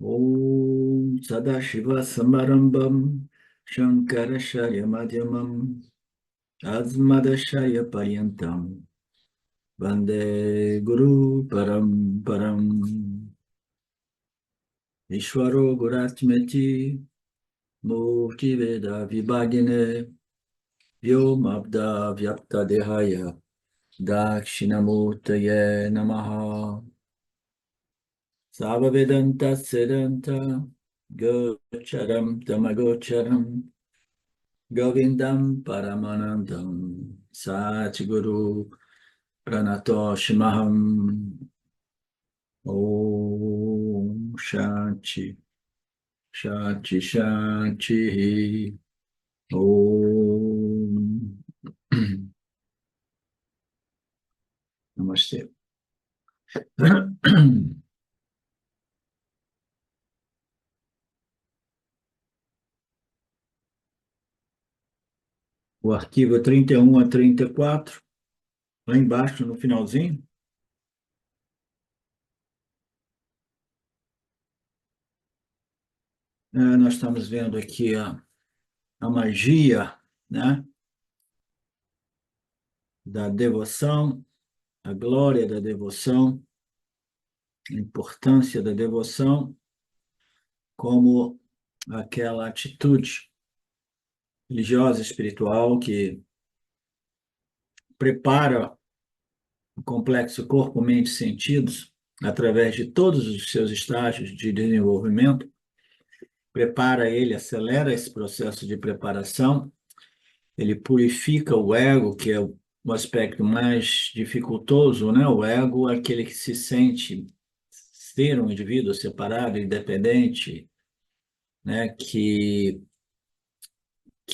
Om Sadashiva Samarambam Shankaracharya Madhyamam Asmadacharya Paryantam Vande Guru Param Ishvaro Guratmeti Murti Veda Vibhagine Vyomabda Vyapta Dehaya Dakshinamurtaye Namaha Sava Vedanta Siddhanta Gocharam Tamagocharam Govindam Paramanandam Satguru Pranatoshimaham Om Shanti Shanti Shanti Om Namastê. O arquivo é 31 a 34, lá embaixo no finalzinho. Nós estamos vendo aqui a magia, né, da devoção, a glória da devoção, a importância da devoção como aquela atitude religiosa, espiritual que prepara o complexo corpo, mente e sentidos através de todos os seus estágios de desenvolvimento, prepara ele, acelera esse processo de preparação, ele purifica o ego, que é o aspecto mais dificultoso, né? O ego é aquele que se sente ser um indivíduo separado, independente, né? Que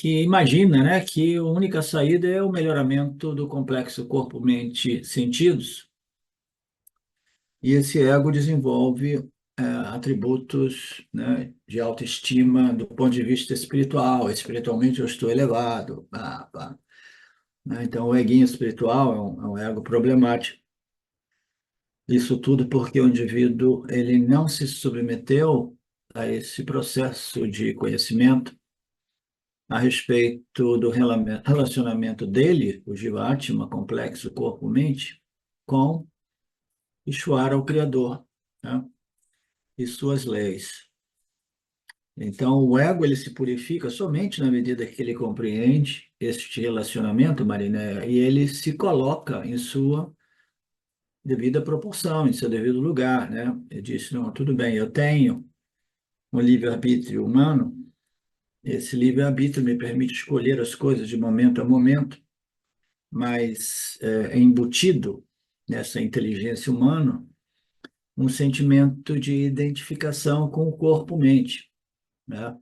imagina, né, que a única saída é o melhoramento do complexo corpo, mente, sentidos, e esse ego desenvolve atributos, né, de autoestima do ponto de vista espiritual. Espiritualmente eu estou elevado, pá, pá, né? Então o eguinho espiritual é um ego problemático. Isso tudo porque o indivíduo ele não se submeteu a esse processo de conhecimento a respeito do relacionamento dele, o Jivatma, complexo corpo-mente, com Ishvara, o Criador, né? E suas leis. Então, o ego ele se purifica somente na medida que ele compreende este relacionamento, Mariné, e ele se coloca em sua devida proporção, em seu devido lugar, né? Ele disse, não, tudo bem, eu tenho um livre-arbítrio humano, esse livre-arbítrio me permite escolher as coisas de momento a momento, mas é embutido nessa inteligência humana um sentimento de identificação com o corpo-mente, né?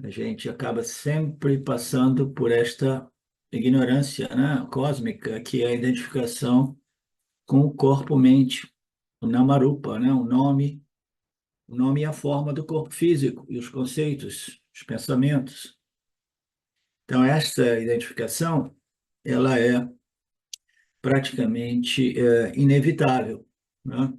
A gente acaba sempre passando por esta ignorância, né, cósmica, que é a identificação com o corpo-mente, o namarupa, né, o nome e a forma do corpo físico e os conceitos, os pensamentos. Então, esta identificação, ela é praticamente inevitável, né?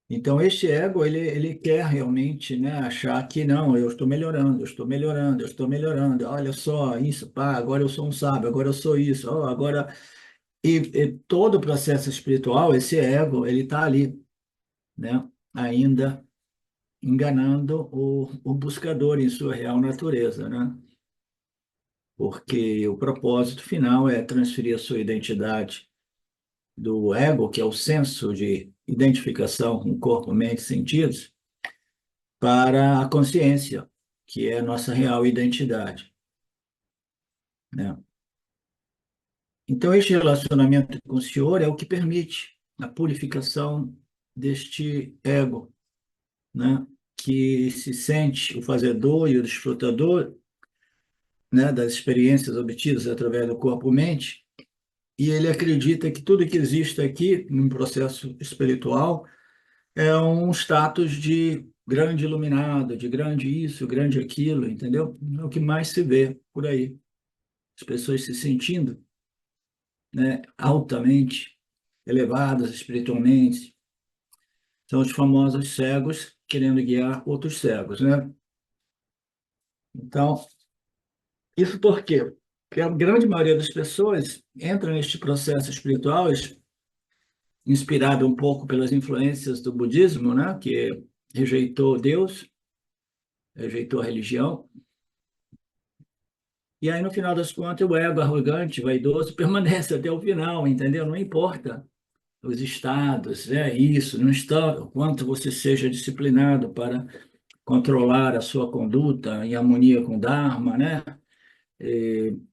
Então, este ego, ele quer realmente, né, achar que não, eu estou melhorando, eu estou melhorando, eu estou melhorando, olha só, isso, pá, agora eu sou um sábio, agora eu sou isso, ó, agora... E todo o processo espiritual, esse ego, ele está ali, né, ainda enganando o buscador em sua real natureza, né? Porque o propósito final é transferir a sua identidade do ego, que é o senso de identificação com corpo, mente e sentidos, para a consciência, que é a nossa real identidade, né? Então, este relacionamento com o Senhor é o que permite a purificação deste ego, né? Que se sente o fazedor e o desfrutador, né, das experiências obtidas através do corpo-mente, e ele acredita que tudo que existe aqui, num processo espiritual, é um status de grande iluminado, de grande isso, grande aquilo, entendeu? É o que mais se vê por aí. As pessoas se sentindo, né, altamente elevadas espiritualmente, São os famosos cegos querendo guiar outros cegos, né? Então, isso por quê? Porque a grande maioria das pessoas entra neste processo espiritual inspirado um pouco pelas influências do budismo, né? Que rejeitou Deus, rejeitou a religião. E aí, no final das contas, o ego arrogante, vaidoso, permanece até o final, entendeu? Não importa os estados, é isso, não está o quanto você seja disciplinado para controlar a sua conduta em harmonia com o Dharma, né?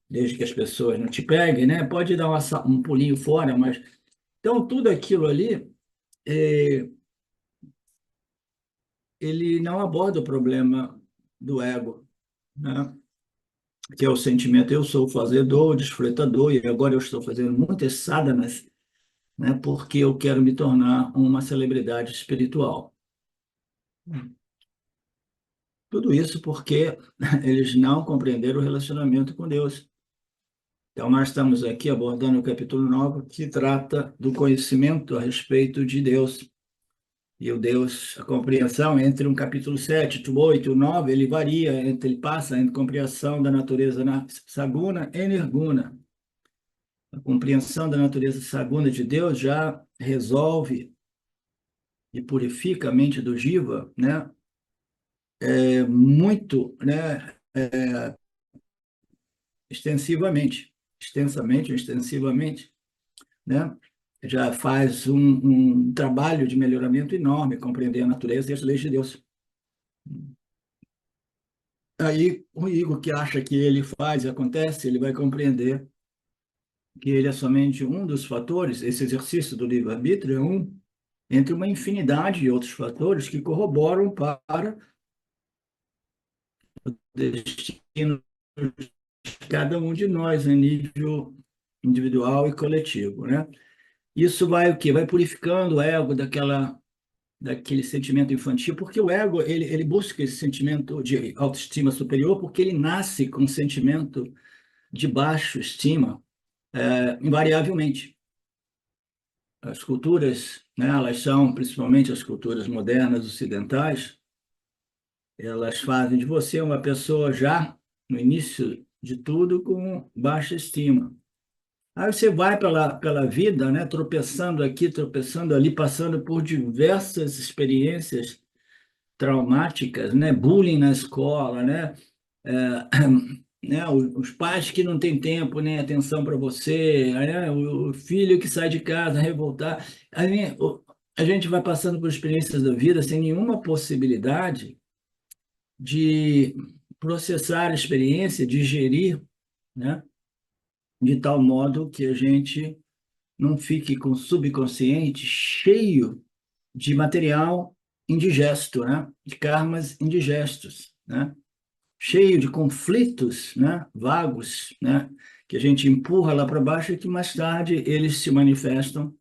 Desde que as pessoas não te peguem, né? Pode dar um pulinho fora, mas então tudo aquilo ali, é, ele não aborda o problema do ego, né? Que é o sentimento eu sou o fazedor, o desfrutador, e agora eu estou fazendo muitas sadhanas, né? Porque eu quero me tornar uma celebridade espiritual. Tudo isso porque eles não compreenderam o relacionamento com Deus. Então, nós estamos aqui abordando o capítulo 9, que trata do conhecimento a respeito de Deus. E o Deus, a compreensão entre um capítulo 7, o 8 e o 9, ele varia, ele passa entre compreensão da natureza saguna e nirguna. A compreensão da natureza saguna de Deus já resolve e purifica a mente do jiva, né? Muito, né? Extensamente, extensivamente, né? Já faz um trabalho de melhoramento enorme, compreender a natureza e as leis de Deus. Aí, o Igor, que acha que ele faz e acontece, ele vai compreender que ele é somente um dos fatores, esse exercício do livre-arbítrio é um, entre uma infinidade de outros fatores que corroboram para o destino de cada um de nós, em nível individual e coletivo, né? Isso vai o quê? Vai purificando o ego daquele sentimento infantil, porque o ego, ele busca esse sentimento de autoestima superior, porque ele nasce com um sentimento de baixa estima, invariavelmente. As culturas, né, elas são, principalmente as culturas modernas ocidentais, elas fazem de você uma pessoa já, no início de tudo, com baixa estima. Aí você vai pela vida, né, tropeçando aqui, tropeçando ali, passando por diversas experiências traumáticas, né, bullying na escola, né, é, né, os pais que não têm tempo nem atenção para você, né, o filho que sai de casa revoltar. A gente vai passando por experiências da vida sem nenhuma possibilidade de processar a experiência, digerir, né, de tal modo que a gente não fique com o subconsciente cheio de material indigesto, né, de karmas indigestos, né, cheio de conflitos, né, vagos, né, que a gente empurra lá para baixo e que mais tarde eles se manifestam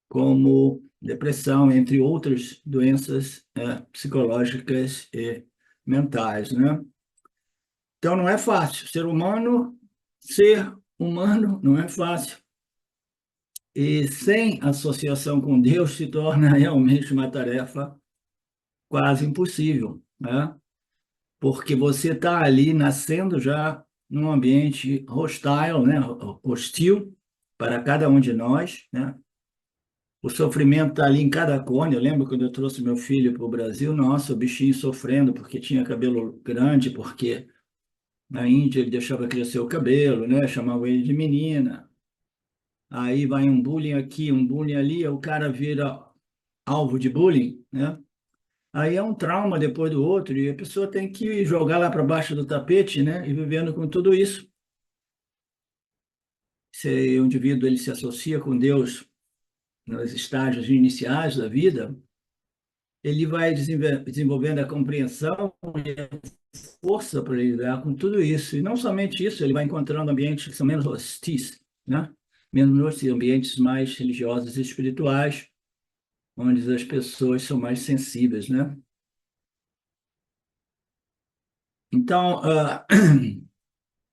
como depressão, entre outras doenças psicológicas e mentais, né? Então não é fácil. Ser humano não é fácil. E sem associação com Deus se torna realmente uma tarefa quase impossível, né? Porque você está ali nascendo já num ambiente hostile, né? Hostil para cada um de nós, né? O sofrimento está ali em cada cone. Eu lembro quando eu trouxe meu filho para o Brasil, nossa, o bichinho sofrendo porque tinha cabelo grande, porque na Índia ele deixava crescer o cabelo, né? Chamava ele de menina. Aí vai um bullying aqui, um bullying ali, o cara vira alvo de bullying, né? Aí é um trauma depois do outro, e a pessoa tem que jogar lá para baixo do tapete, né? E vivendo com tudo isso. Se o indivíduo ele se associa com Deus nos estágios iniciais da vida, ele vai desenvolvendo a compreensão e a força para lidar com tudo isso. E não somente isso, ele vai encontrando ambientes que são menos hostis, né? Menos hostis, ambientes mais religiosos e espirituais, onde as pessoas são mais sensíveis, né? Então,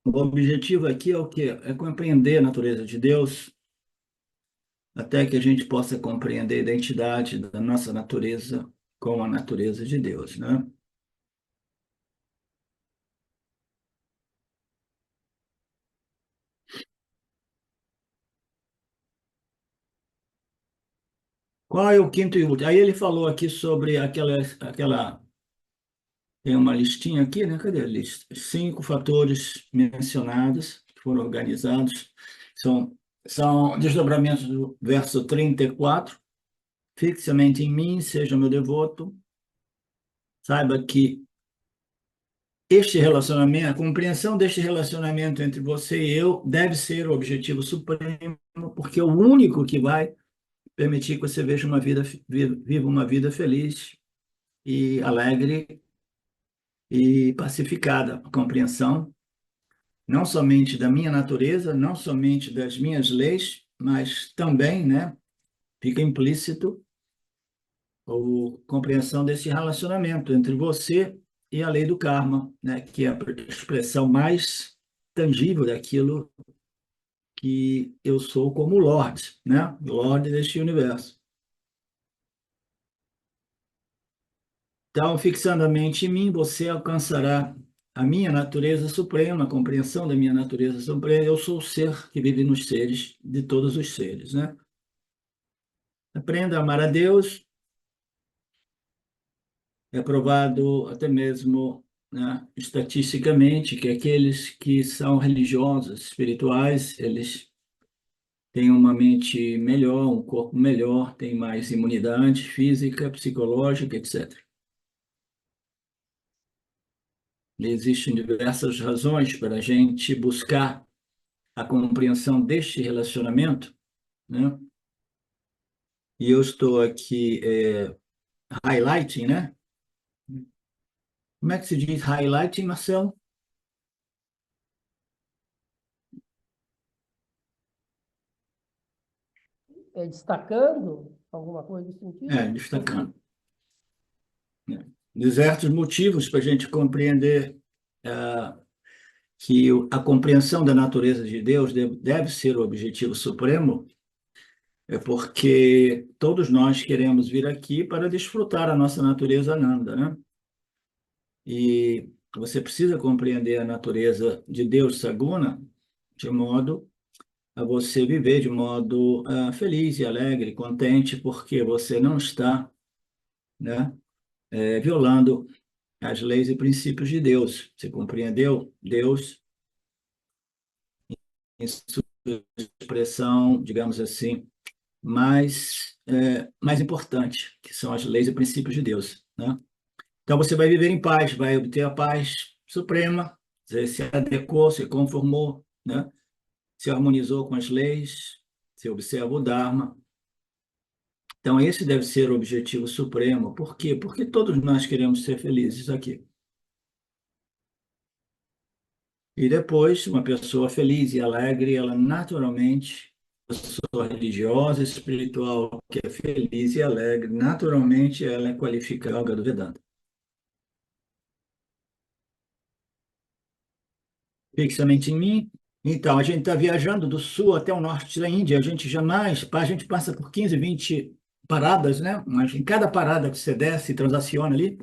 o objetivo aqui é o quê? É compreender a natureza de Deus, até que a gente possa compreender a identidade da nossa natureza com a natureza de Deus, né? Qual é o quinto e último? Aí ele falou aqui sobre aquela tem uma listinha aqui, né? Cadê a lista? 5 fatores mencionados, que foram organizados, são, são desdobramentos do verso 34. Fixamente em mim, seja meu devoto, saiba que este relacionamento, a compreensão deste relacionamento entre você e eu deve ser o objetivo supremo, porque é o único que vai permitir que você veja uma vida, viva uma vida feliz e alegre e pacificada. A compreensão não somente da minha natureza, não somente das minhas leis, mas também, né, fica implícito a compreensão desse relacionamento entre você e a lei do karma, né, que é a expressão mais tangível daquilo que eu sou como Lorde, né, Lorde deste universo. Então, fixando a mente em mim, você alcançará a minha natureza suprema, a compreensão da minha natureza suprema. Eu sou o ser que vive nos seres, de todos os seres, né? Aprenda a amar a Deus, é provado até mesmo, né, estatisticamente que aqueles que são religiosos, espirituais, eles têm uma mente melhor, um corpo melhor, têm mais imunidade física, psicológica, etc. E existem diversas razões para a gente buscar a compreensão deste relacionamento, né? E eu estou aqui highlighting, né? Como é que se diz highlighting, Marcelo? Destacando alguma coisa nesse sentido? Destacando, né? Diversos motivos para a gente compreender que a compreensão da natureza de Deus deve ser o objetivo supremo, é porque todos nós queremos vir aqui para desfrutar a nossa natureza Ananda, né? E você precisa compreender a natureza de Deus Saguna de modo a você viver de modo feliz e alegre, contente, porque você não está, né, violando as leis e princípios de Deus. Você compreendeu? Deus, em sua expressão, digamos assim, mais importante, que são as leis e princípios de Deus, né? Então você vai viver em paz, vai obter a paz suprema, você se adequou, se conformou, né? Se harmonizou com as leis, se observa o Dharma. Então esse deve ser o objetivo supremo. Por quê? Porque todos nós queremos ser felizes aqui. E depois, uma pessoa feliz e alegre, ela naturalmente, pessoa religiosa, espiritual, que é feliz e alegre, naturalmente ela é qualificada do Vedanta. Fixamente em mim. Então, a gente está viajando do sul até o norte da Índia. A gente passa por 15, 20 paradas, né? Mas em cada parada que você desce e transaciona ali,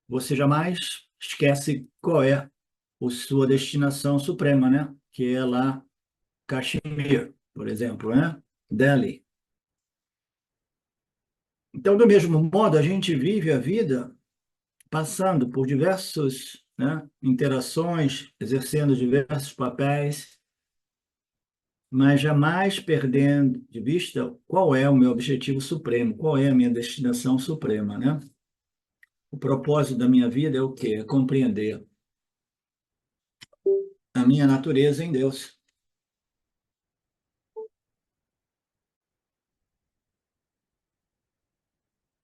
você jamais esquece qual é a sua destinação suprema, né? Que é lá Kashmir, por exemplo, né? Delhi. Então, do mesmo modo, a gente vive a vida passando por diversas, né, interações, exercendo diversos papéis, mas jamais perdendo de vista qual é o meu objetivo supremo, qual é a minha destinação suprema, né? O propósito da minha vida é o quê? É compreender a minha natureza em Deus.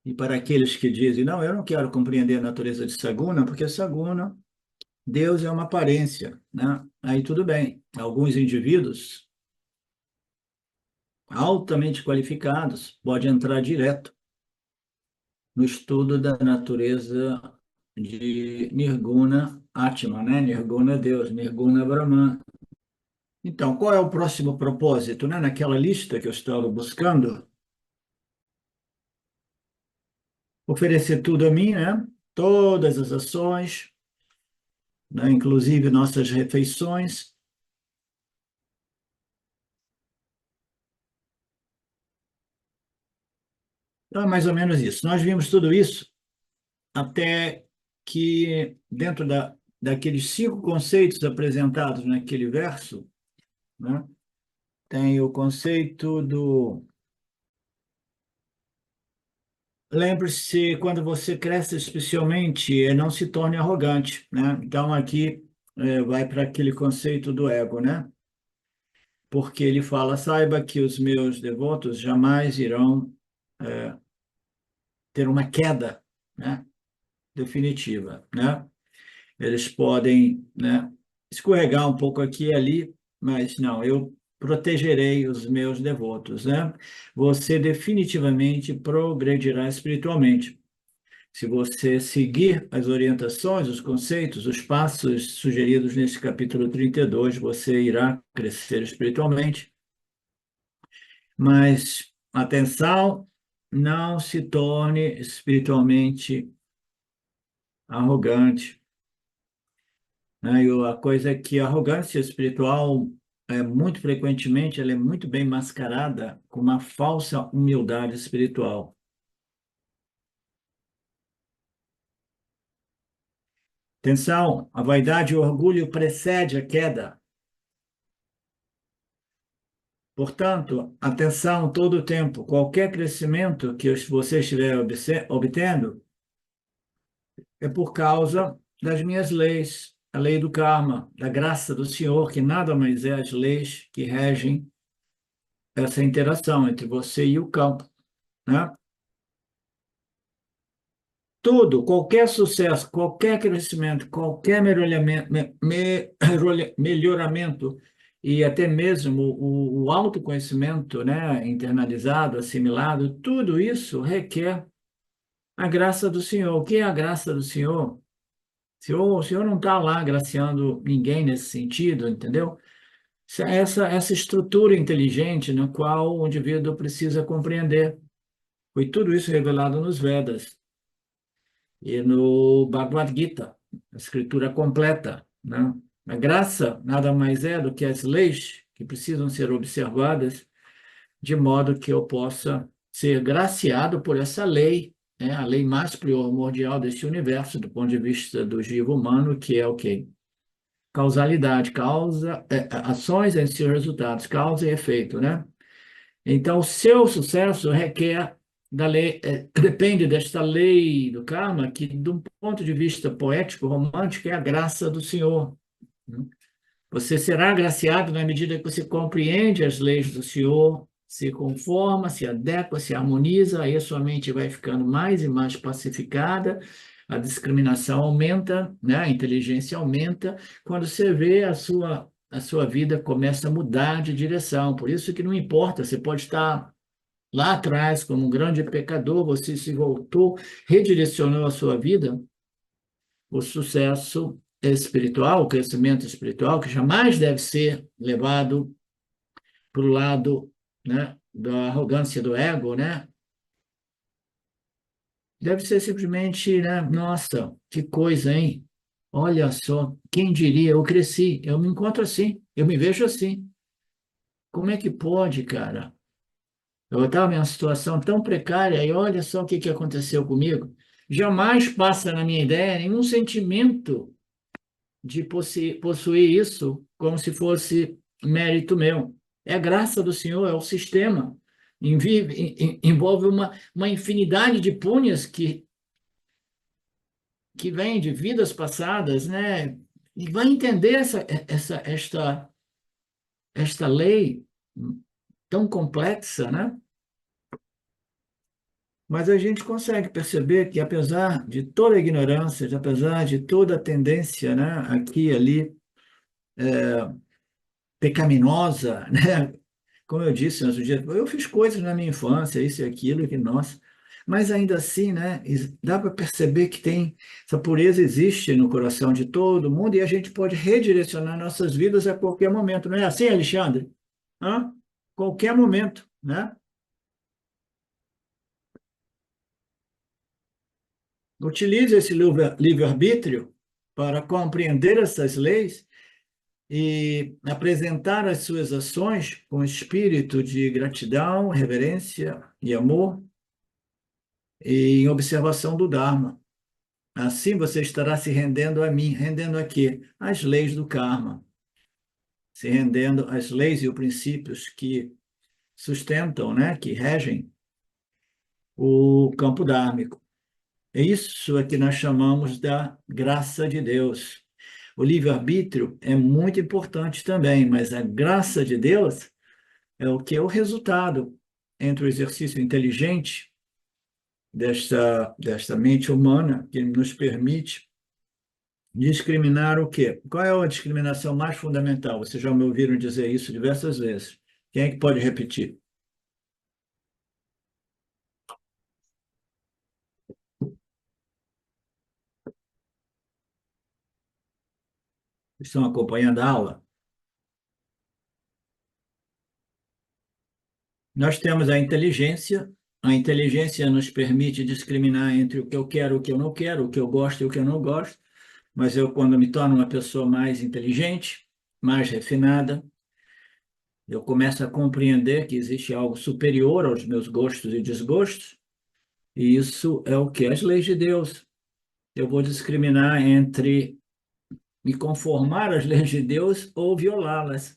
E para aqueles que dizem, não, eu não quero compreender a natureza de Saguna, porque Saguna, Deus é uma aparência, né? Aí tudo bem. Alguns indivíduos altamente qualificados podem entrar direto no estudo da natureza de Nirguna Atma, né? Nirguna Deus, Nirguna Brahman. Então, qual é o próximo propósito, né? Naquela lista que eu estava buscando, oferecer tudo a mim, né? Todas as ações, né? Inclusive nossas refeições. Então, é mais ou menos isso. Nós vimos tudo isso até que, dentro daqueles 5 conceitos apresentados naquele verso, né? Tem o conceito do. Lembre-se, quando você cresce especialmente, não se torne arrogante, né? Então, aqui vai para aquele conceito do ego, né? Porque ele fala: saiba que os meus devotos jamais irão ter uma queda, né? Definitiva, né? Eles podem, né, escorregar um pouco aqui e ali, mas não, eu protegerei os meus devotos, né? Você definitivamente progredirá espiritualmente. Se você seguir as orientações, os conceitos, os passos sugeridos nesse capítulo 32, você irá crescer espiritualmente. Mas, atenção, não se torne espiritualmente arrogante, né? E a coisa é que a arrogância espiritual, muito frequentemente, ela é muito bem mascarada com uma falsa humildade espiritual. Atenção, a vaidade e o orgulho precede a queda. Portanto, atenção todo o tempo. Qualquer crescimento que você estiver obtendo é por causa das minhas leis, a lei do karma, da graça do Senhor, que nada mais é as leis que regem essa interação entre você e o campo, né? Tudo, qualquer sucesso, qualquer crescimento, qualquer melhoramento e até mesmo o autoconhecimento, né, internalizado, assimilado, tudo isso requer a graça do Senhor. O que é a graça do Senhor? O Senhor não está lá agraciando ninguém nesse sentido, entendeu? Essa estrutura inteligente na qual o indivíduo precisa compreender. Foi tudo isso revelado nos Vedas e no Bhagavad Gita, a escritura completa, né? A graça nada mais é do que as leis que precisam ser observadas de modo que eu possa ser graciado por essa lei, né? A lei mais primordial deste universo, do ponto de vista do jiva humano, que é o quê? Causalidade, ações em seus resultados, causa e efeito, né? Então, o seu sucesso requer da lei, depende desta lei do karma, que, de um ponto de vista poético, romântico, é a graça do Senhor, né? Você será agraciado na medida que você compreende as leis do Senhor, se conforma, se adequa, se harmoniza, aí a sua mente vai ficando mais e mais pacificada, a discriminação aumenta, né? A inteligência aumenta. Quando você vê a sua vida começa a mudar de direção. Por isso que não importa, você pode estar lá atrás como um grande pecador, você se voltou, redirecionou a sua vida, o sucesso espiritual, o crescimento espiritual, que jamais deve ser levado para o lado, né, da arrogância do ego, né? Deve ser simplesmente, né, nossa, que coisa, hein? Olha só, quem diria, eu cresci, eu me encontro assim, eu me vejo assim. Como é que pode, cara? Eu estava em uma situação tão precária e olha só o que aconteceu comigo. Jamais passa na minha ideia nenhum sentimento de possuir isso como se fosse mérito meu. É a graça do Senhor, é o sistema. Envolve uma infinidade de punhas que vêm de vidas passadas, né? E vai entender esta lei tão complexa, né? Mas a gente consegue perceber que, apesar de toda a ignorância, apesar de toda a tendência, né, aqui e ali, pecaminosa, né? Como eu disse no outro dia, eu fiz coisas na minha infância, isso e aquilo, que, nossa. Mas ainda assim, né, dá para perceber que tem essa pureza existe no coração de todo mundo e a gente pode redirecionar nossas vidas a qualquer momento. Não é assim, Alexandre? Hã? Qualquer momento, né? Utilize esse livre-arbítrio para compreender essas leis e apresentar as suas ações com espírito de gratidão, reverência e amor e em observação do Dharma. Assim você estará se rendendo a mim, rendendo a quê? Às leis do karma, se rendendo às leis e os princípios que sustentam, né, que regem o campo dármico. Isso é que nós chamamos da graça de Deus. O livre-arbítrio é muito importante também, mas a graça de Deus é o que é o resultado entre o exercício inteligente desta mente humana que nos permite discriminar o quê? Qual é a discriminação mais fundamental? Vocês já me ouviram dizer isso diversas vezes. Quem é que pode repetir? Estão acompanhando a aula? Nós temos a inteligência nos permite discriminar entre o que eu quero e o que eu não quero, o que eu gosto e o que eu não gosto, mas eu, quando me torno uma pessoa mais inteligente, mais refinada, eu começo a compreender que existe algo superior aos meus gostos e desgostos, e isso é o que? As leis de Deus. Eu vou discriminar entre me conformar às leis de Deus ou violá-las.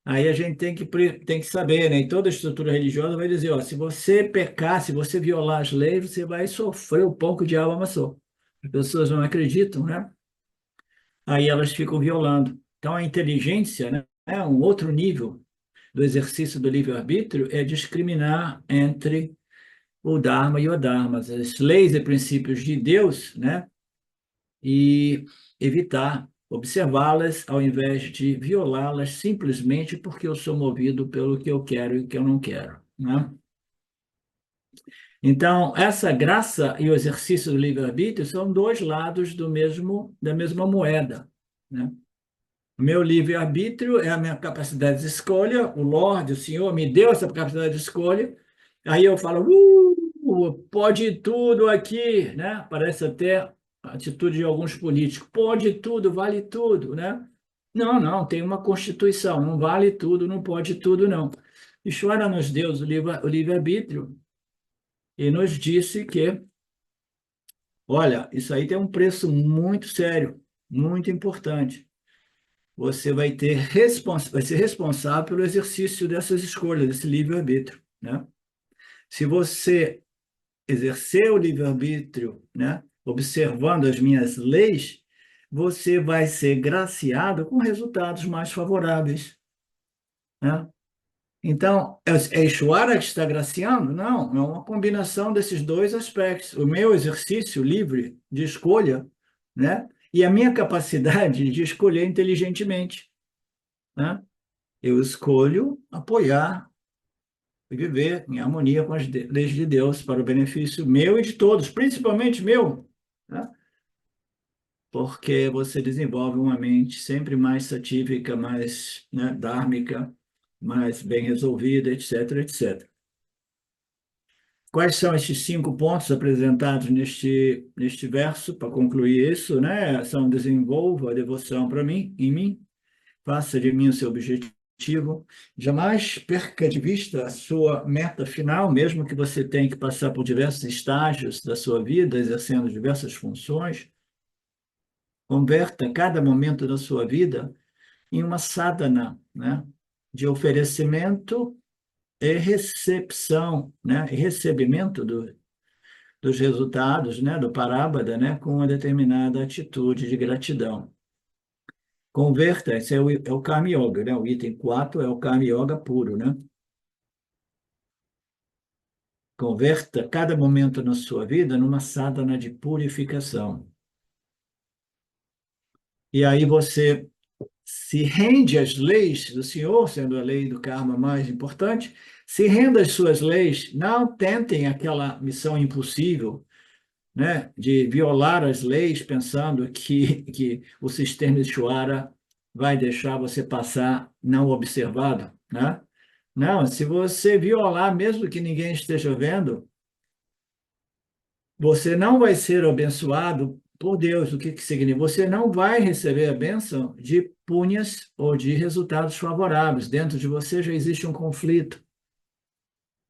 Aí a gente tem que saber, né? E toda estrutura religiosa vai dizer, ó, se você pecar, se você violar as leis, você vai sofrer o pão que o diabo amassou. As pessoas não acreditam, né? Aí elas ficam violando. Então a inteligência, né, é um outro nível do exercício do livre-arbítrio é discriminar entre o Dharma e o Adharma, as leis e princípios de Deus, né? E evitar observá-las ao invés de violá-las simplesmente porque eu sou movido pelo que eu quero e o que eu não quero, né? Então, essa graça e o exercício do livre-arbítrio são dois lados da mesma moeda, né? O meu livre-arbítrio é a minha capacidade de escolha, o Lorde, o Senhor, me deu essa capacidade de escolha, aí eu falo, pode tudo aqui, né? Parece até a atitude de alguns políticos, pode tudo, vale tudo, né? Não, não, tem uma Constituição, não vale tudo, não pode tudo, não. Ishvara nos deu o livre-arbítrio e nos disse que, olha, isso aí tem um preço muito sério, muito importante. Você vai ser responsável pelo exercício dessas escolhas, desse livre-arbítrio, né? Se você exercer o livre-arbítrio, né, observando as minhas leis, você vai ser graciado com resultados mais favoráveis, né? Então, é Ishvara que está graciando? Não, é uma combinação desses dois aspectos. O meu exercício livre de escolha, né, e a minha capacidade de escolher inteligentemente, né? Eu escolho apoiar e viver em harmonia com as leis de Deus para o benefício meu e de todos, principalmente meu, né? Porque você desenvolve uma mente sempre mais satívica, mais, né, dármica, mais bem resolvida, etc, etc. Quais são estes 5 pontos apresentados neste verso para concluir isso, né? São: desenvolva a devoção para mim, em mim, faça de mim o seu objetivo. Jamais perca de vista a sua meta final, mesmo que você tenha que passar por diversos estágios da sua vida, exercendo diversas funções. Converta cada momento da sua vida em uma sadhana, né? De oferecimento e recepção, né? E recebimento dos resultados, né? Do parábada, né? Com uma determinada atitude de gratidão. Converta, esse é o Karma Yoga, né? O item 4 é o Karma Yoga puro, né? Converta cada momento na sua vida numa sadhana de purificação. E aí você se rende às leis do Senhor, sendo a lei do karma mais importante, Se renda às suas leis, não tentem aquela missão impossível, né, de violar as leis pensando que o sistema Ishwara vai deixar você passar não observado, né? Não, se você violar, mesmo que ninguém esteja vendo, você não vai ser abençoado por Deus. O que que significa? Você não vai receber a bênção de punhas ou de resultados favoráveis. Dentro de você já existe um conflito.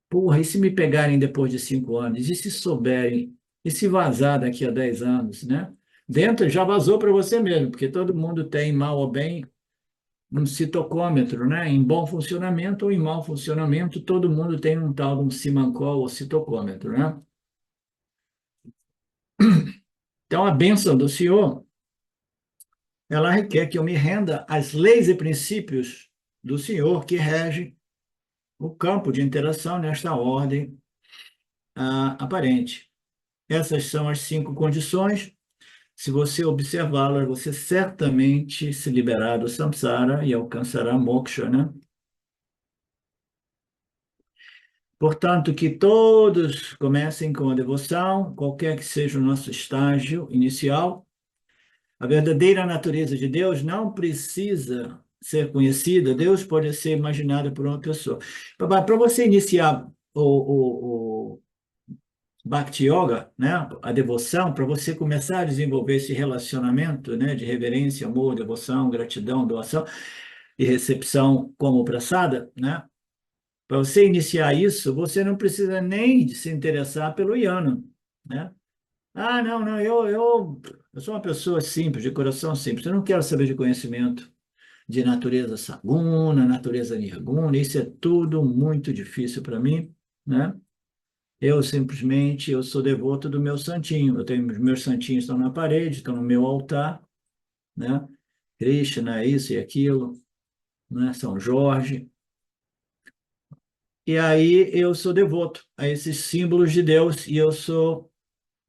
Porra, e se me pegarem depois de 5 anos? E se souberem? E se vazar daqui a 10 anos, né? Dentro já vazou para você mesmo, porque todo mundo tem, mal ou bem, um citocômetro, né? Em bom funcionamento ou em mau funcionamento, todo mundo tem um tal de um simancol ou citocômetro, né? Então, a bênção do Senhor, ela requer que eu me renda às leis e princípios do Senhor que regem o campo de interação nesta ordem aparente. Essas são as 5 condições. Se você observá-las, você certamente se liberará do samsara e alcançará moksha, né? Portanto, que todos comecem com a devoção, qualquer que seja o nosso estágio inicial. A verdadeira natureza de Deus não precisa ser conhecida, Deus pode ser imaginado por uma pessoa. Para você iniciar o Bhakti Yoga, né, a devoção, para você começar a desenvolver esse relacionamento, né, de reverência, amor, devoção, gratidão, doação e recepção como prasada, né, para você iniciar isso, você não precisa nem de se interessar pelo Yana, né? Ah, não, não, eu sou uma pessoa simples, de coração simples, eu não quero saber de conhecimento de natureza saguna, natureza nirguna, isso é tudo muito difícil para mim, né? Eu sou devoto do meu santinho. Eu tenho, os meus santinhos estão na parede, estão no meu altar, né? Krishna, isso e aquilo, né? São Jorge. E aí eu sou devoto a esses símbolos de Deus e eu sou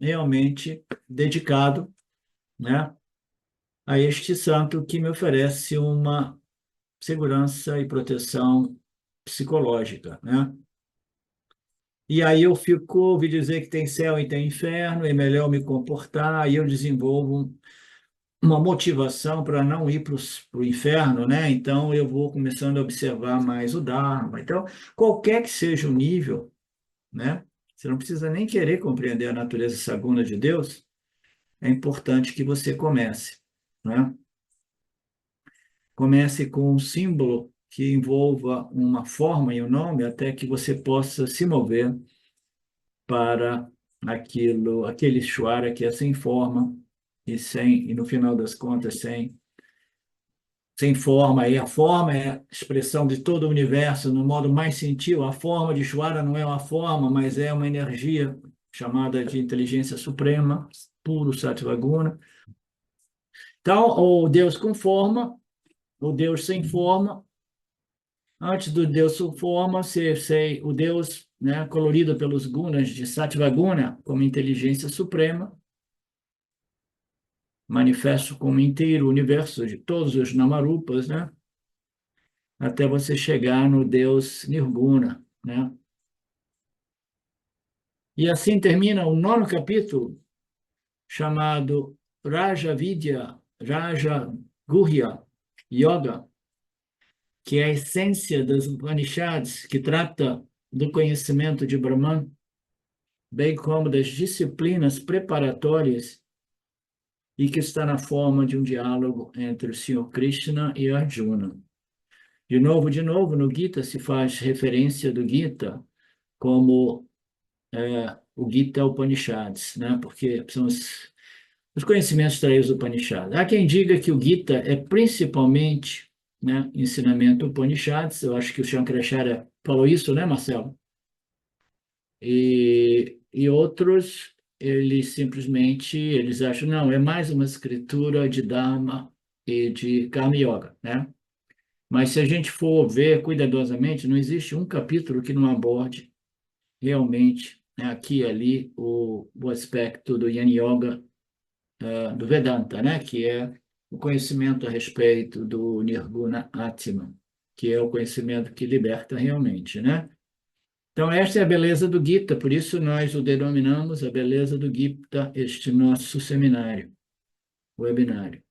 realmente dedicado, né? A este santo que me oferece uma segurança e proteção psicológica, né? E aí eu fico, ouvi dizer que tem céu e tem inferno, é melhor me comportar, e eu desenvolvo uma motivação para não ir para o inferno, né? Então eu vou começando a observar mais o Dharma. Então, qualquer que seja o nível, né? Você não precisa nem querer compreender a natureza saguna de Deus, é importante que você comece, né? Comece com um símbolo que envolva uma forma e um nome, até que você possa se mover para aquele Shwara que é sem forma e no final das contas sem forma, e a forma é a expressão de todo o universo no modo mais sutil. A forma de Shwara não é uma forma, mas é uma energia chamada de inteligência suprema, puro Sattvaguna. Então, o Deus com forma, o Deus sem forma, antes do Deus com forma, o Deus, né, colorido pelos gunas de Sattvaguna, como inteligência suprema, manifesto como inteiro o universo de todos os Namarupas, né? Até você chegar no Deus Nirguna, né? E assim termina o 9º capítulo, chamado Raja Vidya, Raja Guhya Yoga, que é a essência das Upanishads, que trata do conhecimento de Brahman, bem como das disciplinas preparatórias e que está na forma de um diálogo entre o Senhor Krishna e Arjuna. De novo, no Gita se faz referência do Gita como o Gita Upanishads, né? Porque são os conhecimentos extraídos do Upanishad. Há quem diga que o Gita é principalmente, né, ensinamento Upanishads, eu acho que o Shankaracharya falou isso, né, Marcelo? E outros, eles acham, não, é mais uma escritura de Dharma e de Karma Yoga, né? Mas se a gente for ver cuidadosamente, não existe um capítulo que não aborde realmente, né, aqui e ali, o aspecto do Yin Yoga, do Vedanta, né, que é o conhecimento a respeito do Nirguna Atman, que é o conhecimento que liberta realmente, né? Então, esta é a beleza do Gita, por isso nós o denominamos a beleza do Gita, este nosso seminário, webinário.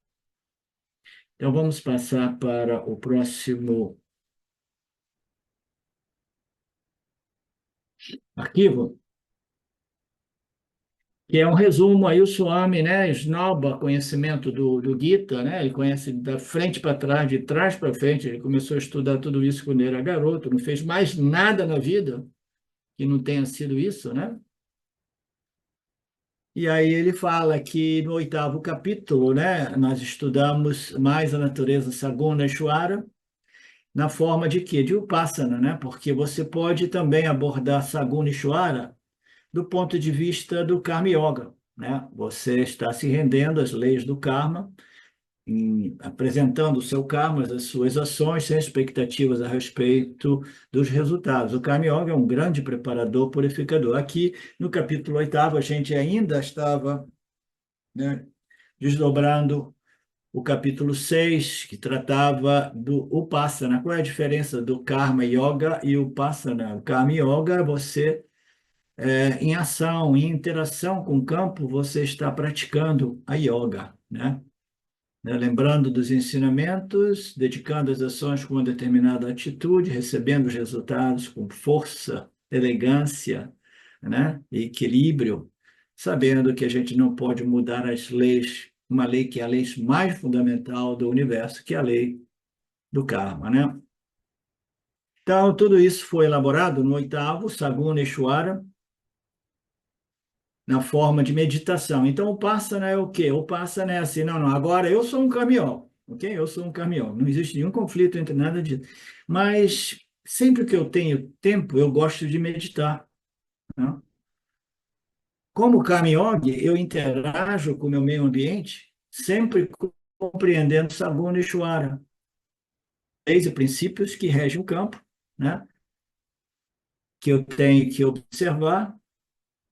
Então, vamos passar para o próximo arquivo, que é um resumo. Aí o Swami, né, esnoba conhecimento do Gita, né, ele conhece da frente para trás, de trás para frente, ele começou a estudar tudo isso quando era garoto, não fez mais nada na vida que não tenha sido isso, né? E aí ele fala que no 8º capítulo, né, nós estudamos mais a natureza Saguna Ishvara, na forma de quê? De Upasana, né? Porque você pode também abordar Saguna Ishvara do ponto de vista do Karma Yoga, né? Você está se rendendo às leis do karma, apresentando o seu karma, as suas ações, sem expectativas a respeito dos resultados. O Karma Yoga é um grande preparador, purificador. Aqui, no capítulo 8º, a gente ainda estava, né, desdobrando o capítulo 6, que tratava do Upasana. Qual é a diferença do Karma Yoga e o Upasana? O Karma Yoga, você, em ação, em interação com o campo, você está praticando a yoga, né? Lembrando dos ensinamentos, dedicando as ações com uma determinada atitude, recebendo os resultados com força, elegância, né? E equilíbrio, sabendo que a gente não pode mudar as leis, uma lei que é a lei mais fundamental do universo, que é a lei do karma, né? Então, tudo isso foi elaborado no 8º, Saguna Ishvara, na forma de meditação. Então, o Passana é o quê? O Passana é assim, não, agora eu sou um caminhão, ok? Eu sou um caminhão, não existe nenhum conflito entre nada disso. Mas, sempre que eu tenho tempo, eu gosto de meditar, né? Como Karma Yogi, eu interajo com o meu meio ambiente, sempre compreendendo Saguna Ishvara, leis e princípios que regem o campo, né? Que eu tenho que observar.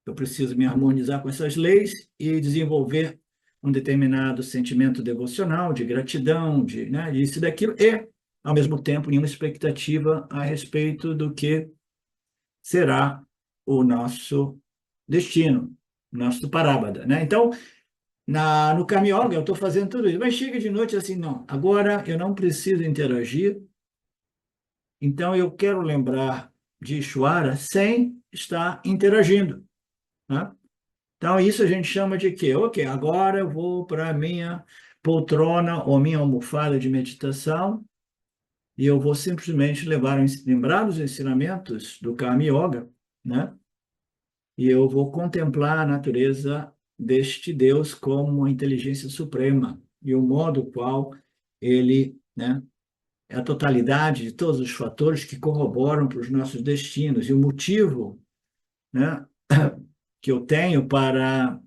Eu preciso me harmonizar com essas leis e desenvolver um determinado sentimento devocional, de gratidão, de, né, isso e daquilo, e, ao mesmo tempo, nenhuma expectativa a respeito do que será o nosso destino, nosso parábada, né? Então, no Kami-yoga, eu estou fazendo tudo isso, mas chega de noite assim, não, agora eu não preciso interagir, então eu quero lembrar de Ishvara sem estar interagindo, né? Então, isso a gente chama de quê? Ok, agora eu vou para a minha poltrona ou minha almofada de meditação e eu vou simplesmente lembrar os ensinamentos do Karma Yoga, né? E eu vou contemplar a natureza deste Deus como uma inteligência suprema e o modo qual ele, né, é a totalidade de todos os fatores que corroboram para os nossos destinos e o motivo, né, que eu tenho para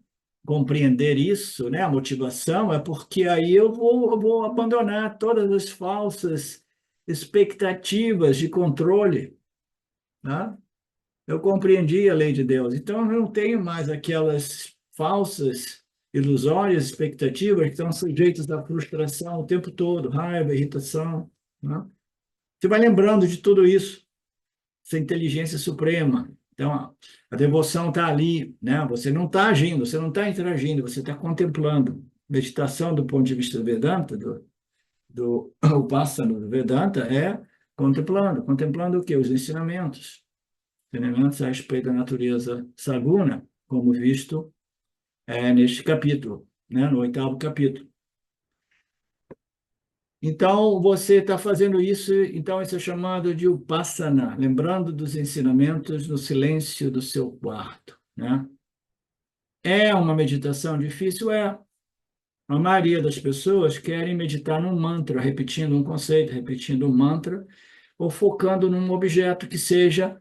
compreender isso, né, a motivação, é porque aí eu vou abandonar todas as falsas expectativas de controle, né? Eu compreendi a lei de Deus, então eu não tenho mais aquelas falsas, ilusórias expectativas que estão sujeitas à frustração o tempo todo, raiva, irritação, né? Você vai lembrando de tudo isso, essa inteligência suprema. Então, a devoção está ali, né? Você não está agindo, você não está interagindo, você está contemplando. Meditação, do ponto de vista do Vedanta, o pássaro do Vedanta, é contemplando. Contemplando o quê? Os ensinamentos a respeito da natureza saguna, como visto neste capítulo, né? No 8º capítulo. Então, você está fazendo isso, então isso é chamado de Upasana, lembrando dos ensinamentos no silêncio do seu quarto, né? É uma meditação difícil? É. A maioria das pessoas querem meditar num mantra, repetindo um conceito, repetindo um mantra, ou focando num objeto que seja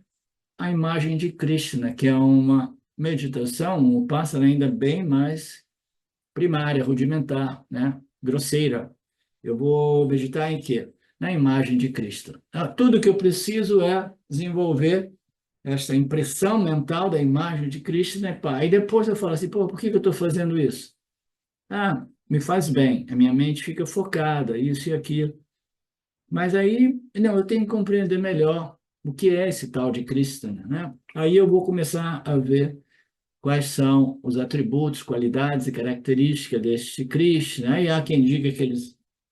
a imagem de Krishna, que é uma meditação, um Upasana ainda bem mais primária, rudimentar, né? Grosseira. Eu vou meditar em quê? Na imagem de Cristo. Tudo que eu preciso é desenvolver essa impressão mental da imagem de Cristo, né, pai? E depois eu falo assim, pô, por que eu estou fazendo isso? Me faz bem, a minha mente fica focada, isso e aquilo. Mas aí, não, eu tenho que compreender melhor o que é esse tal de Krishna, né? Aí eu vou começar a ver quais são os atributos, qualidades e características deste Krishna, né? E há quem diga que ele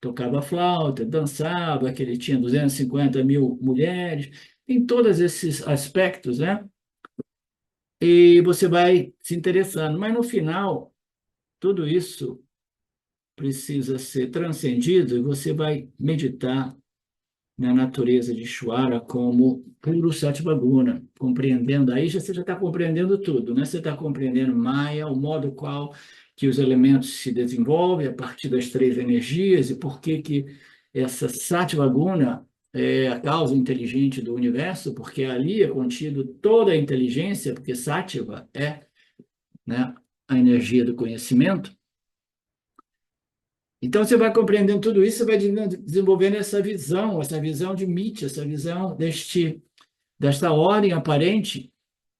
tocava flauta, dançava, que ele tinha 250 mil mulheres, em todos esses aspectos, né? E você vai se interessando. Mas, no final, tudo isso precisa ser transcendido e você vai meditar na natureza de Ishvara como puro Sattva-guna, compreendendo, aí você já está compreendendo tudo, né? Você está compreendendo Maya, o modo qual que os elementos se desenvolvem a partir das três energias e por que que essa Sattva-guna é a causa inteligente do universo, porque ali é contido toda a inteligência, porque Sattva é, né, a energia do conhecimento. Então, você vai compreendendo tudo isso, você vai desenvolvendo essa visão de Mithya, essa visão desta ordem aparente.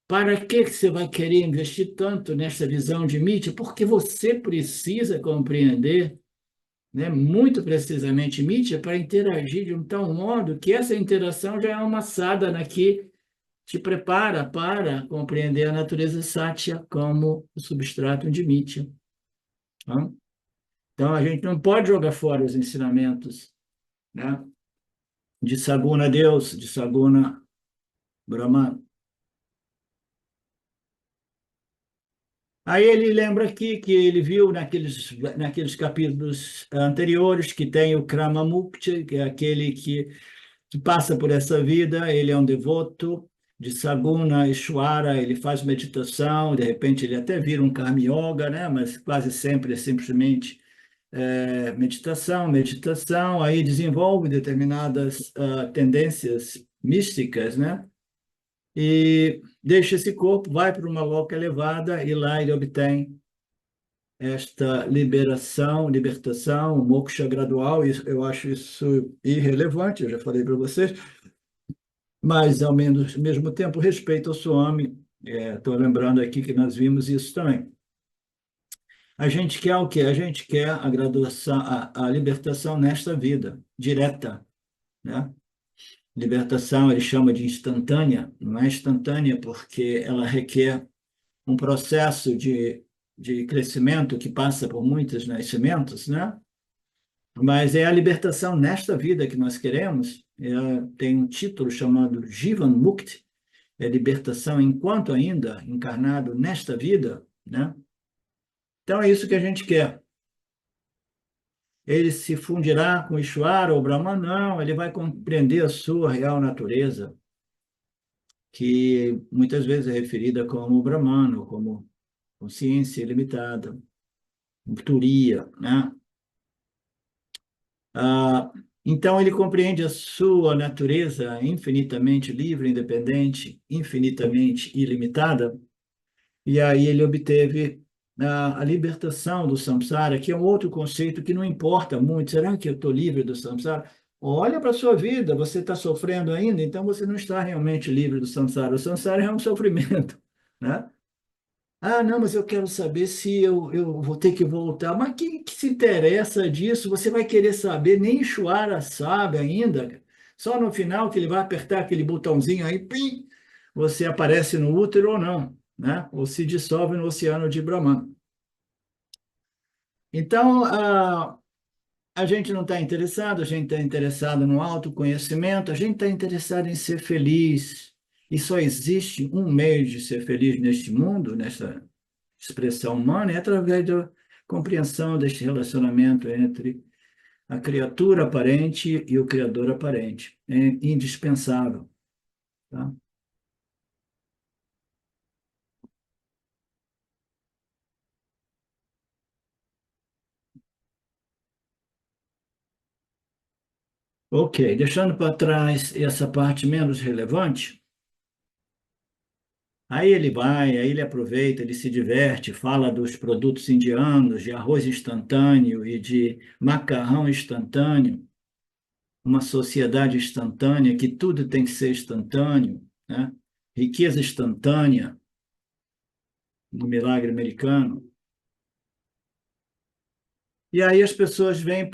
Para que você vai querer investir tanto nessa visão de Mithya? Porque você precisa compreender, né, muito precisamente Mithya para interagir de um tal modo que essa interação já é uma sadhana que te prepara para compreender a natureza Satya como o substrato de Mithya. Tá? Então, a gente não pode jogar fora os ensinamentos, né, de Saguna Deus, de Saguna Brahman. Aí ele lembra aqui que ele viu naqueles capítulos anteriores que tem o Kramamukti, que é aquele que passa por essa vida, ele é um devoto de Saguna Ishvara, ele faz meditação, de repente ele até vira um Karma Yoga, né? Mas quase sempre é simplesmente meditação, meditação, aí desenvolve determinadas tendências místicas, né? E deixa esse corpo, vai para uma loca elevada e lá ele obtém esta libertação, o moksha gradual. Eu acho isso irrelevante, eu já falei para vocês, mas ao mesmo tempo respeito ao Swami. Estou lembrando aqui que nós vimos isso também. A gente quer o quê? A gente quer a graduação, a libertação nesta vida, direta, né? Libertação ele chama de instantânea, não é instantânea porque ela requer um processo de crescimento que passa por muitos nascimentos, né? Mas é a libertação nesta vida que nós queremos. Tem um título chamado Jivan Mukti, é libertação enquanto ainda encarnado nesta vida, né? Então é isso que a gente quer. Ele se fundirá com Ishvara ou Brahman? Não, ele vai compreender a sua real natureza, que muitas vezes é referida como Brahman, ou como consciência ilimitada, Turiya, né? Ah, então, ele compreende a sua natureza infinitamente livre, independente, infinitamente ilimitada, e aí ele obteve a libertação do samsara, que é um outro conceito que não importa muito. Será que eu estou livre do samsara? Olha para a sua vida, você está sofrendo ainda, então você não está realmente livre do samsara. O samsara é um sofrimento, né? Ah, não, mas eu quero saber se eu vou ter que voltar. Mas quem que se interessa disso? Você vai querer saber, nem Chuara sabe ainda, cara. Só no final que ele vai apertar aquele botãozinho aí, pim, você aparece no útero ou não, né? Ou se dissolve no oceano de Brahman. Então, a gente não está interessado, a gente está interessado no autoconhecimento, a gente está interessado em ser feliz. E só existe um meio de ser feliz neste mundo, nessa expressão humana, é através da compreensão deste relacionamento entre a criatura aparente e o Criador aparente. É indispensável. Tá? Ok, deixando para trás essa parte menos relevante, aí ele vai, aí ele aproveita, ele se diverte, fala dos produtos indianos, de arroz instantâneo e de macarrão instantâneo, uma sociedade instantânea, que tudo tem que ser instantâneo, né? Riqueza instantânea, no milagre americano. E aí as pessoas vêm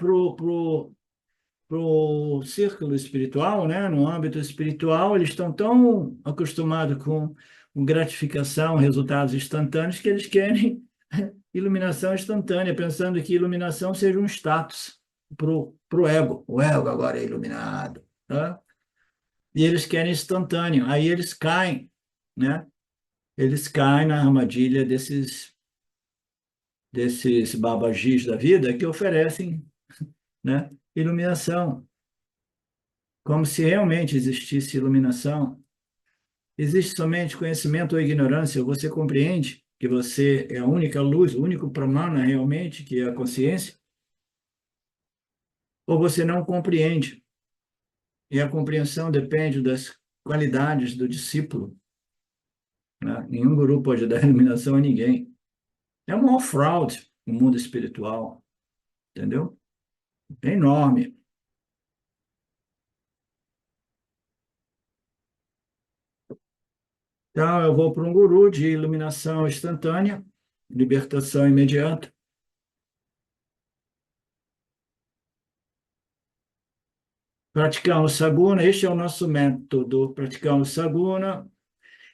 pro círculo espiritual, né? No âmbito espiritual, eles estão tão acostumados com gratificação, resultados instantâneos, que eles querem iluminação instantânea, pensando que iluminação seja um status pro ego. O ego agora é iluminado, tá? E eles querem instantâneo. Aí eles caem, né? Eles caem na armadilha desses babagis da vida que oferecem, né, iluminação, como se realmente existisse iluminação. Existe somente conhecimento ou ignorância? Você compreende que você é a única luz, o único pramana realmente, que é a consciência? Ou você não compreende? E a compreensão depende das qualidades do discípulo, né? Nenhum guru pode dar iluminação a ninguém. É uma maior fraude no mundo espiritual, entendeu? É enorme. Então, eu vou para um guru de iluminação instantânea, libertação imediata, praticamos saguna. Este é o nosso método. Praticamos saguna.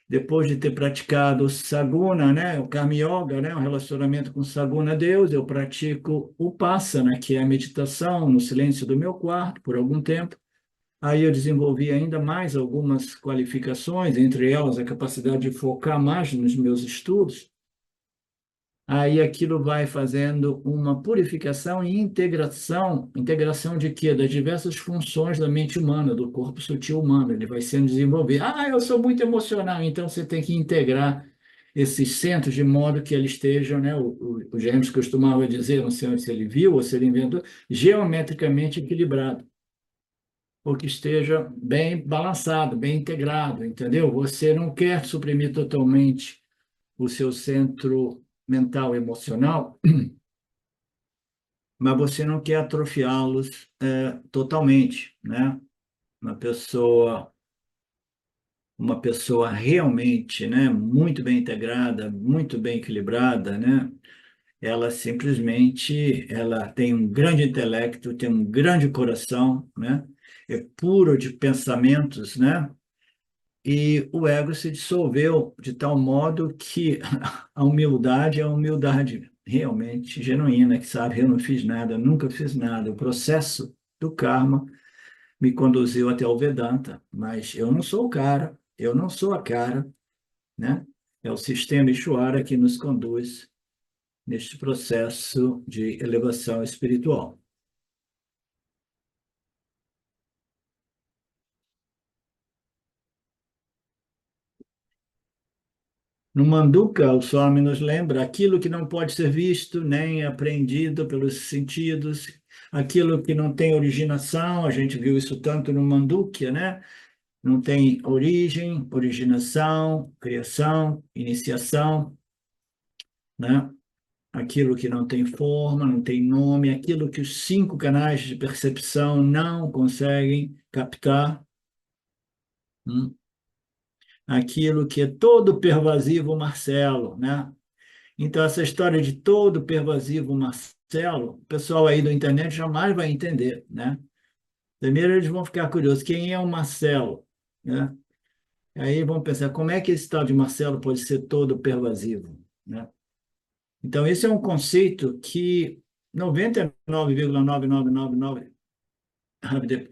Depois de ter praticado o saguna, né, o karma yoga, né, o relacionamento com saguna Deus, eu pratico o Upasana, que é a meditação no silêncio do meu quarto, por algum tempo. Aí eu desenvolvi ainda mais algumas qualificações, entre elas a capacidade de focar mais nos meus estudos. Aí aquilo vai fazendo uma purificação e integração. Integração de quê? Das diversas funções da mente humana, do corpo sutil humano. Ele vai sendo desenvolvido. Ah, eu sou muito emocional, então você tem que integrar esses centros de modo que eles estejam, né? O James costumava dizer, não sei se ele viu ou se ele inventou, geometricamente equilibrado, ou que esteja bem balançado, bem integrado, entendeu? Você não quer suprimir totalmente o seu centro mental emocional, mas você não quer atrofiá-los totalmente, né? Uma pessoa, uma pessoa realmente, né, muito bem integrada, muito bem equilibrada, né? Ela simplesmente, ela tem um grande intelecto, tem um grande coração, né? É puro de pensamentos, né? E o ego se dissolveu de tal modo que a humildade é a humildade realmente genuína, que sabe, eu não fiz nada, nunca fiz nada. O processo do karma me conduziu até o Vedanta, mas eu não sou o cara, eu não sou a cara, né? É o sistema Ishvara que nos conduz neste processo de elevação espiritual. No Manduka, o Swami nos lembra aquilo que não pode ser visto nem apreendido pelos sentidos, aquilo que não tem originação, a gente viu isso tanto no Mandukya, né? Não tem origem, originação, criação, iniciação, né? Aquilo que não tem forma, não tem nome, aquilo que os cinco canais de percepção não conseguem captar, hum? Aquilo que é todo pervasivo, Marcelo, né? Então, essa história de todo pervasivo Marcelo, o pessoal aí da internet jamais vai entender, né? Primeiro eles vão ficar curiosos, quem é o Marcelo, né? Aí vão pensar, como é que esse tal de Marcelo pode ser todo pervasivo, né? Então, esse é um conceito que 99,9999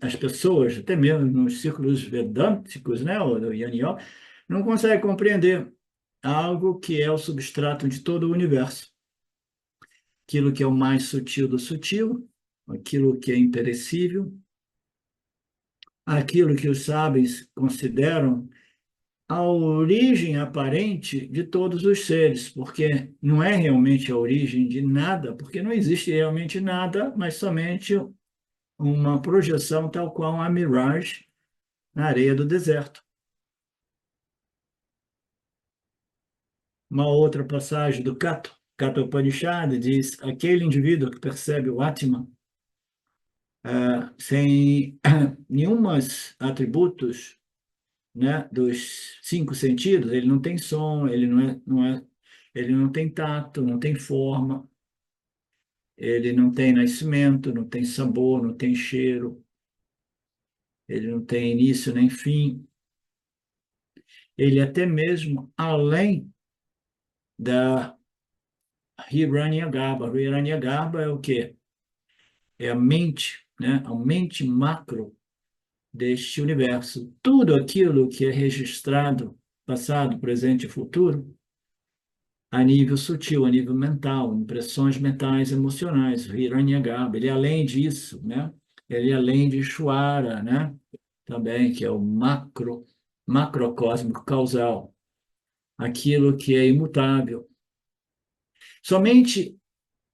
as pessoas, até mesmo nos círculos vedânticos, né, ou do Yin Yoga, não conseguem compreender algo que é o substrato de todo o universo. Aquilo que é o mais sutil do sutil, aquilo que é imperecível, aquilo que os sábios consideram a origem aparente de todos os seres, porque não é realmente a origem de nada, porque não existe realmente nada, mas somente uma projeção tal qual a mirage na areia do deserto. Uma outra passagem do Kata Upanishad diz: aquele indivíduo que percebe o Atman sem nenhumas atributos, né, dos cinco sentidos, ele não tem som, ele ele não tem tato, não tem forma, ele não tem nascimento, não tem sabor, não tem cheiro. ele não tem início nem fim, ele até mesmo além da Hiranyagarbha. Hiranyagarbha é o quê? É a mente, né? A mente macro deste universo. Tudo aquilo que é registrado, passado, presente e futuro, a nível sutil, a nível mental, impressões mentais, emocionais, o Hiranyagarbha. Ele é além disso, né? Ele é além de Ishvara, né? Também, que é o macrocósmico causal, aquilo que é imutável. Somente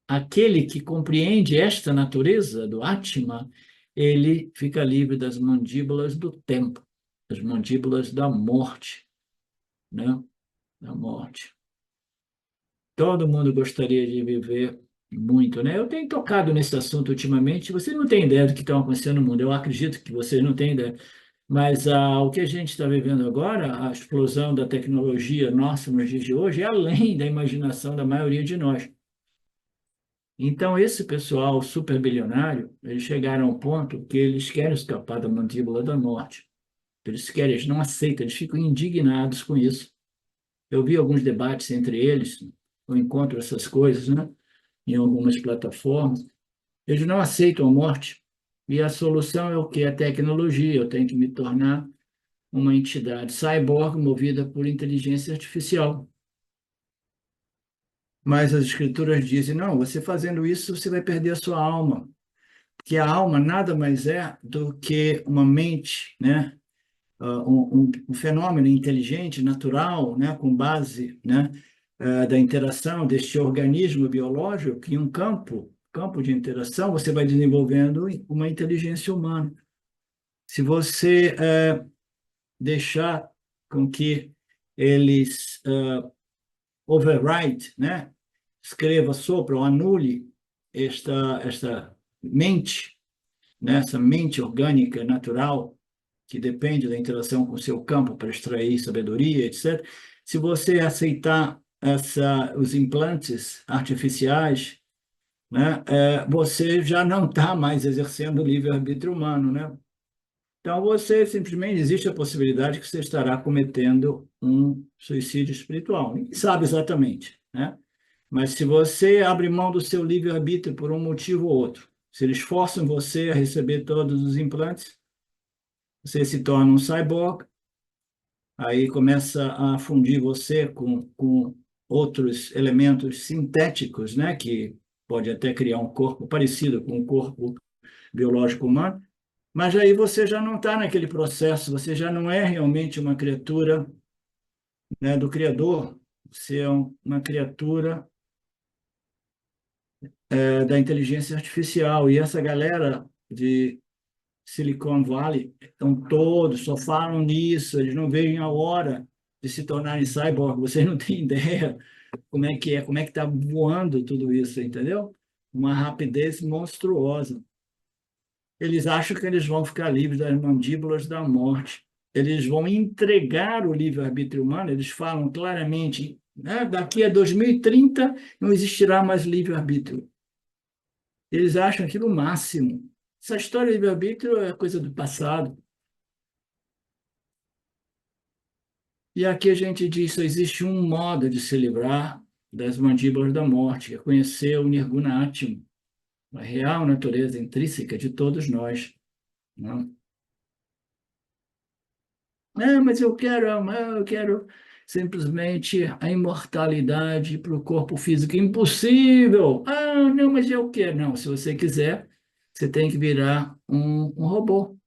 aquele que compreende esta natureza do Atma, ele fica livre das mandíbulas do tempo, das mandíbulas da morte, né? Da morte. Todo mundo gostaria de viver muito, né? Eu tenho tocado nesse assunto ultimamente. Você não tem ideia do que está acontecendo no mundo. Eu acredito que vocês não têm ideia. Mas o que a gente está vivendo agora, a explosão da tecnologia nossa nos dias de hoje, é além da imaginação da maioria de nós. Então, esse pessoal super bilionário, eles chegaram ao ponto que eles querem escapar da mandíbula da morte. Eles querem, eles não aceitam, eles ficam indignados com isso. Eu vi alguns debates entre eles, eu encontro essas coisas, né, em algumas plataformas. Eles não aceitam a morte. E a solução é o que? A tecnologia. Eu tenho que me tornar uma entidade cyborg movida por inteligência artificial. Mas as escrituras dizem, não, você fazendo isso, você vai perder a sua alma. Porque a alma nada mais é do que uma mente, né? Um fenômeno inteligente, natural, né? Com base, né? Da interação deste organismo biológico, que em um campo de interação, você vai desenvolvendo uma inteligência humana. Se você deixar com que eles override, né? Escreva, sopra ou anule esta mente, né? Essa mente orgânica, natural, que depende da interação com o seu campo para extrair sabedoria, etc. Se você aceitar os implantes artificiais, né, você já não está mais exercendo o livre-arbítrio humano, né? Então, você simplesmente existe a possibilidade que você estará cometendo um suicídio espiritual. Ninguém sabe exatamente, né? Mas se você abre mão do seu livre-arbítrio por um motivo ou outro, se eles forçam você a receber todos os implantes, você se torna um cyborg, aí começa a fundir você com outros elementos sintéticos, né? Que pode até criar um corpo parecido com o corpo biológico humano, mas aí você já não está naquele processo, você já não é realmente uma criatura, né, do Criador, você é uma criatura da inteligência artificial. E essa galera de Silicon Valley estão todos, só falam nisso, eles não veem a hora de se tornarem cyborg. Vocês não têm ideia como é que está voando tudo isso, entendeu? Uma rapidez monstruosa. Eles acham que eles vão ficar livres das mandíbulas da morte. Eles vão entregar o livre-arbítrio humano, eles falam claramente, né, daqui a 2030 não existirá mais livre-arbítrio. Eles acham aquilo o máximo. Essa história de livre-arbítrio é coisa do passado. E aqui a gente diz que existe um modo de se livrar das mandíbulas da morte, que é conhecer o Nirguna Atma, a real natureza intrínseca de todos nós. Não? Mas eu quero amar, eu quero simplesmente a imortalidade para o corpo físico. Impossível! Não, mas eu quero. Não, se você quiser, você tem que virar um robô,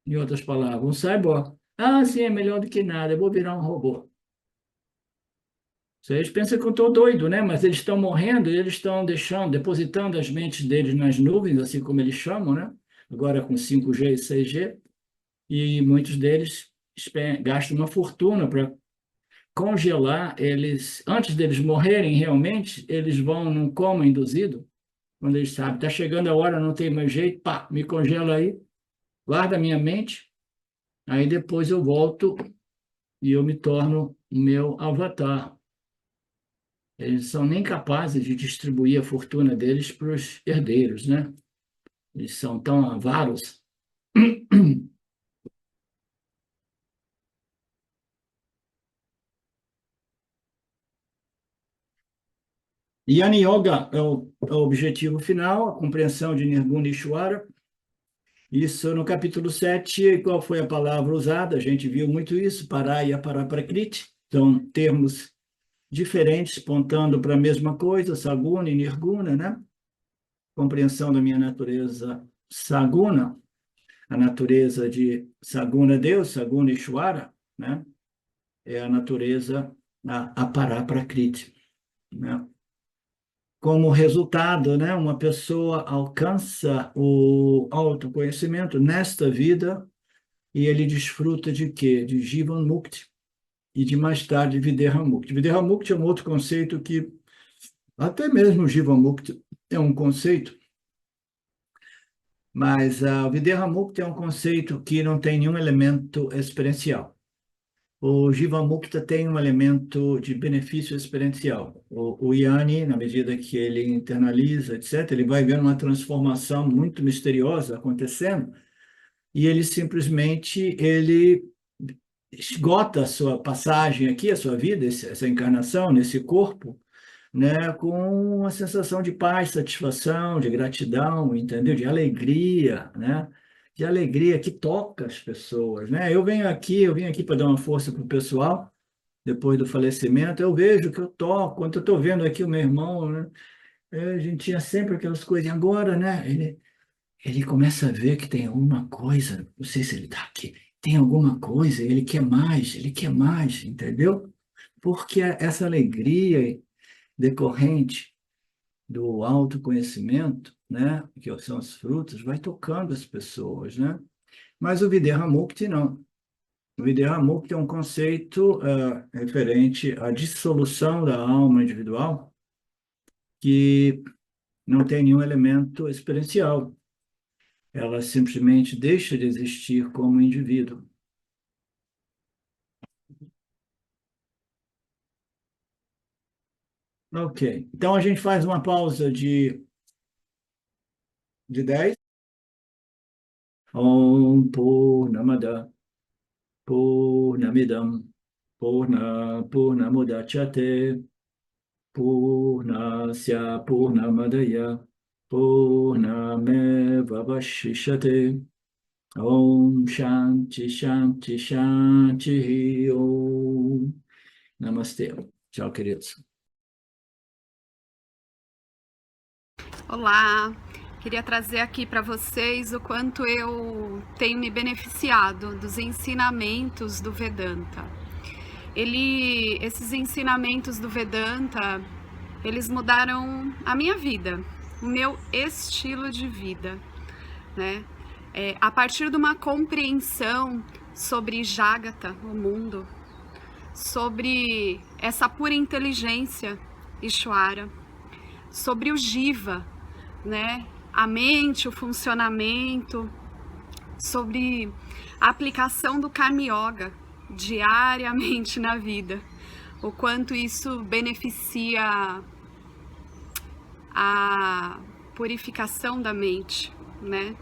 em outras palavras, um cyborg. Sim, é melhor do que nada, eu vou virar um robô. Vocês pensam que eu estou doido, né? Mas eles estão morrendo e eles estão deixando, depositando as mentes deles nas nuvens, assim como eles chamam, né? Agora com 5G e 6G, e muitos deles gastam uma fortuna para congelar eles. Antes deles morrerem realmente, eles vão num coma induzido, quando eles sabem, está chegando a hora, não tem mais jeito, pá, me congela aí, guarda a minha mente, aí depois eu volto e eu me torno meu avatar. Eles são nem capazes de distribuir a fortuna deles para os herdeiros, né? Eles são tão avaros Jnana Yoga é o objetivo final, a compreensão de Nirguna e Ishvara. Isso no capítulo 7, qual foi a palavra usada? A gente viu muito isso, Paraya, Paraprakriti. São termos diferentes, apontando para a mesma coisa, Saguna e Nirguna, né? Compreensão da minha natureza Saguna, a natureza de Saguna Deus, Saguna Ishvara, né? É a natureza a Paraprakriti, né? Como resultado, né, uma pessoa alcança o autoconhecimento nesta vida e ele desfruta de quê? De Jivan Mukti e de mais tarde Videha Mukti. Videha Mukti é um outro conceito que até mesmo o Jivan Mukti é um conceito, mas o Videha Mukti é um conceito que não tem nenhum elemento experiencial. O Jivamukta tem um elemento de benefício experiencial. O Yanni, na medida que ele internaliza, etc., ele vai vendo uma transformação muito misteriosa acontecendo e ele simplesmente esgota a sua passagem aqui, a sua vida, essa encarnação nesse corpo, né, com uma sensação de paz, satisfação, de gratidão, entendeu? De alegria, né? De alegria que toca as pessoas, né? Eu vim aqui para dar uma força para o pessoal, depois do falecimento, eu vejo que eu toco, quando eu estou vendo aqui o meu irmão, né? A gente tinha sempre aquelas coisas, e agora, né? Ele começa a ver que tem alguma coisa, não sei se ele está aqui, tem alguma coisa, ele quer mais, entendeu? Porque essa alegria decorrente do autoconhecimento, né, que são os frutos, vai tocando as pessoas, né? Mas o Videhamukti não. O Videhamukti é um conceito referente à dissolução da alma individual que não tem nenhum elemento experiencial. Ela simplesmente deixa de existir como indivíduo. Ok. Então a gente faz uma pausa de 10. Om Purnamada Purnamidam Purnamudachyate Purnasya Purnamadaya Purnamevavashishate Om Shanti Shanti Shanti Om. Namastê. Tchau, queridos. Olá, queria trazer aqui para vocês o quanto eu tenho me beneficiado dos ensinamentos do Vedanta. Esses ensinamentos do Vedanta, eles mudaram a minha vida, o meu estilo de vida, né? A partir de uma compreensão sobre Jagata, o mundo, sobre essa pura inteligência, Ishvara, sobre o Jiva, né? A mente, o funcionamento, sobre a aplicação do Karma Yoga diariamente na vida, o quanto isso beneficia a purificação da mente, né?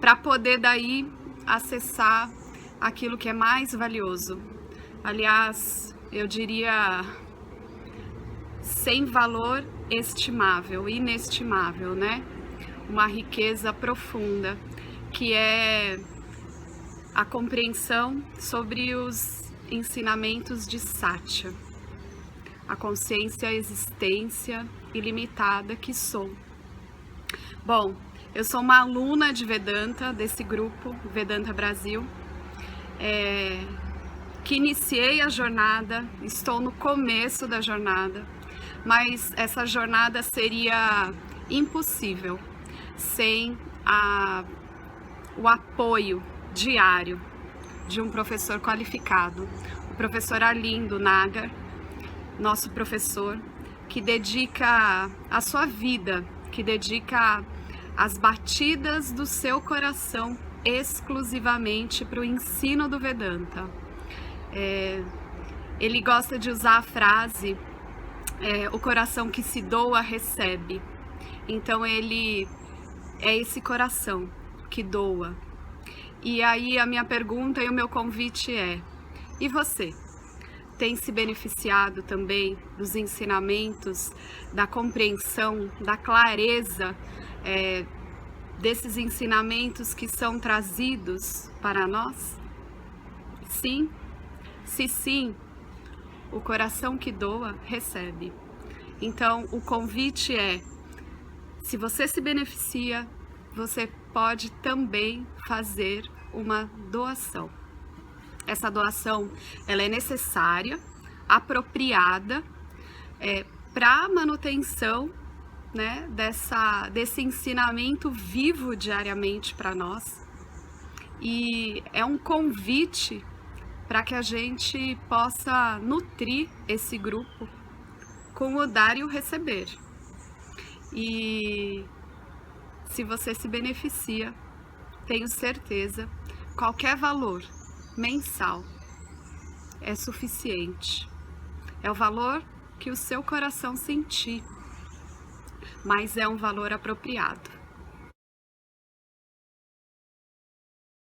Para poder daí acessar aquilo que é mais valioso. Aliás, eu diria sem valor estimável, inestimável, né? Uma riqueza profunda, que é a compreensão sobre os ensinamentos de Satya, a consciência, a existência ilimitada que sou. Bom, eu sou uma aluna de Vedanta, desse grupo Vedanta Brasil, que iniciei a jornada, estou no começo da jornada, mas essa jornada seria impossível sem o apoio diário de um professor qualificado, o professor Arlindo Nagar, nosso professor, que dedica a sua vida, que dedica as batidas do seu coração exclusivamente para o ensino do Vedanta. Ele gosta de usar a frase o coração que se doa recebe. Então ele é esse coração que doa. E aí a minha pergunta e o meu convite é: e você? tem se beneficiado também dos ensinamentos, da compreensão, da clareza desses ensinamentos que são trazidos para nós? Sim? Se sim, o coração que doa, recebe. Então, o convite é, se você se beneficia, você pode também fazer uma doação. Essa doação, ela é necessária, apropriada, para a manutenção, né, desse ensinamento vivo diariamente para nós. E é um convite para que a gente possa nutrir esse grupo com o dar e o receber. E se você se beneficia, tenho certeza, qualquer valor mensal é suficiente. É o valor que o seu coração sentir, mas é um valor apropriado.